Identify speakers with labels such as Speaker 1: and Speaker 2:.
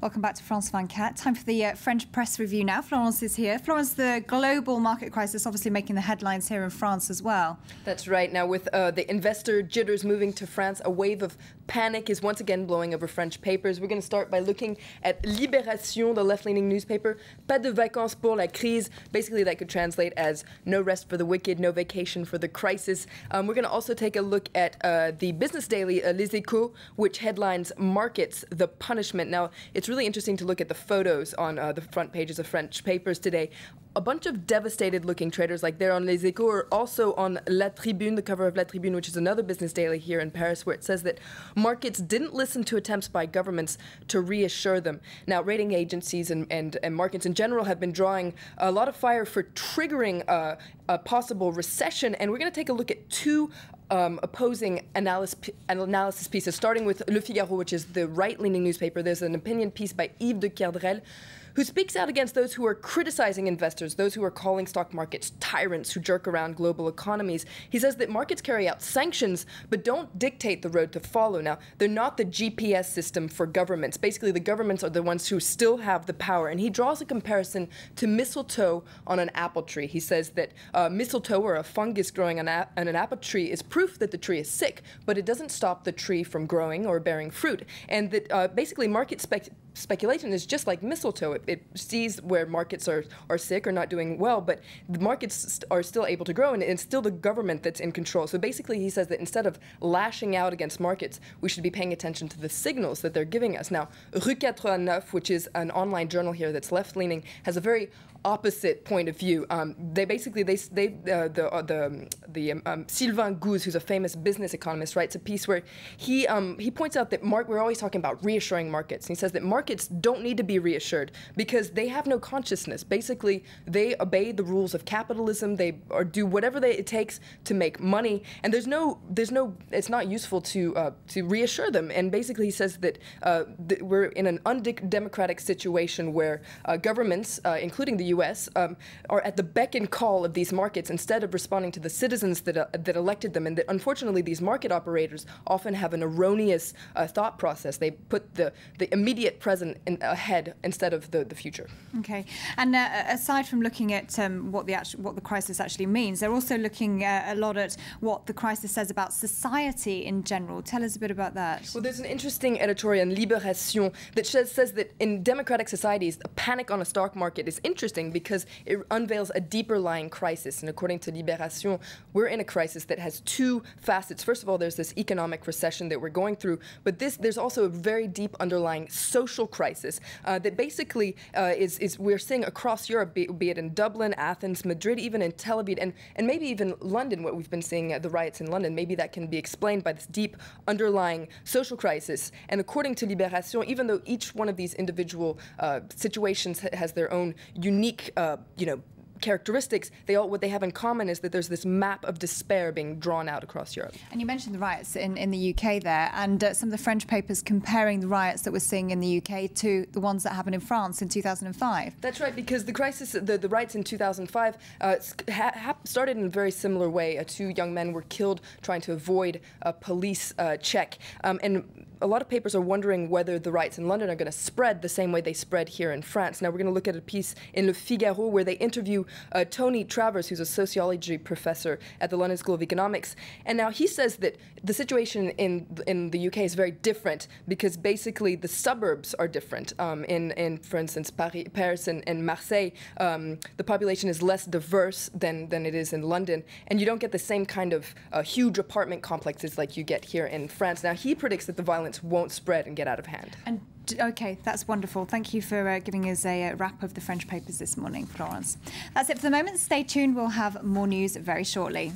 Speaker 1: Welcome back to France 24. Time for the French press review now. Florence is here. Florence, the global market crisis obviously making the headlines here in France as well.
Speaker 2: That's right. Now, with the investor jitters moving to France, a wave of panic is once again blowing over French papers. We're going to start by looking at Libération, the left-leaning newspaper. Pas de vacances pour la crise. Basically, that could translate as no rest for the wicked, no vacation for the crisis. We're going to also take a look at the business daily, Les Echos, which headlines Markets, the Punishment. Now, it's really interesting to look at the photos on the front pages of French papers today. A bunch of devastated-looking traders, like they're on Les Echos, or also on La Tribune, the cover of La Tribune, which is another business daily here in Paris, where it says that markets didn't listen to attempts by governments to reassure them. Now, rating agencies and markets in general have been drawing a lot of fire for triggering a possible recession, and we're going to take a look at two opposing analysis pieces, starting with Le Figaro, which is the right-leaning newspaper. There's an opinion piece by Yves de Kerdrel, who speaks out against those who are criticizing investors, those who are calling stock markets tyrants who jerk around global economies. He says that markets carry out sanctions, but don't dictate the road to follow. Now, they're not the GPS system for governments. Basically, the governments are the ones who still have the power. And he draws a comparison to mistletoe on an apple tree. He says that mistletoe, or a fungus growing on an apple tree, is proof that the tree is sick, but it doesn't stop the tree from growing or bearing fruit. And that basically market speculation is just like mistletoe. It sees where markets are sick or not doing well, but the markets are still able to grow, and it's still the government that's in control. So basically, he says that instead of lashing out against markets, we should be paying attention to the signals that they're giving us. Now, Rue 89, which is an online journal here that's left-leaning, has a very opposite point of view. Sylvain Gouze, who's a famous business economist, writes a piece where he points out that we're always talking about reassuring markets. And he says that markets don't need to be reassured because they have no consciousness. Basically, they obey the rules of capitalism. They do whatever it takes to make money, and it's not useful to reassure them. And basically, he says that we're in an undemocratic situation where governments, including the U.S., are at the beck and call of these markets instead of responding to the citizens that elected them. And that unfortunately, these market operators often have an erroneous thought process. They put the immediate present ahead instead of the future.
Speaker 1: Okay. And aside from looking at what the crisis actually means, they're also looking a lot at what the crisis says about society in general. Tell us a bit about that.
Speaker 2: Well, there's an interesting editorial in Libération that says that in democratic societies, a panic on a stock market is interesting because it unveils a deeper lying crisis. And according to Libération, we're in a crisis that has two facets. First of all, there's this economic recession that we're going through, but there's also a very deep underlying social crisis that basically we're seeing across Europe, be it in Dublin, Athens, Madrid, even in Tel Aviv, and maybe even London, what we've been seeing, the riots in London. Maybe that can be explained by this deep underlying social crisis. And according to Libération, even though each one of these individual situations has their own unique characteristics, what they have in common is that there's this map of despair being drawn out across Europe.
Speaker 1: And you mentioned the riots in the UK there, and some of the French papers comparing the riots that we're seeing in the UK to the ones that happened in France in 2005.
Speaker 2: That's right, because the crisis, the riots in 2005 started in a very similar way. Two young men were killed trying to avoid a police check. And a lot of papers are wondering whether the riots in London are going to spread the same way they spread here in France. Now, we're going to look at a piece in Le Figaro where they interview Tony Travers, who's a sociology professor at the London School of Economics. And now he says that the situation in the UK is very different because basically the suburbs are different. In for instance, Paris and Marseille, the population is less diverse than it is in London. And you don't get the same kind of huge apartment complexes like you get here in France. Now, he predicts that the violence won't spread and get out of hand.
Speaker 1: And okay, that's wonderful. Thank you for giving us a wrap of the French papers this morning, Florence. That's it for the moment. Stay tuned. We'll have more news very shortly.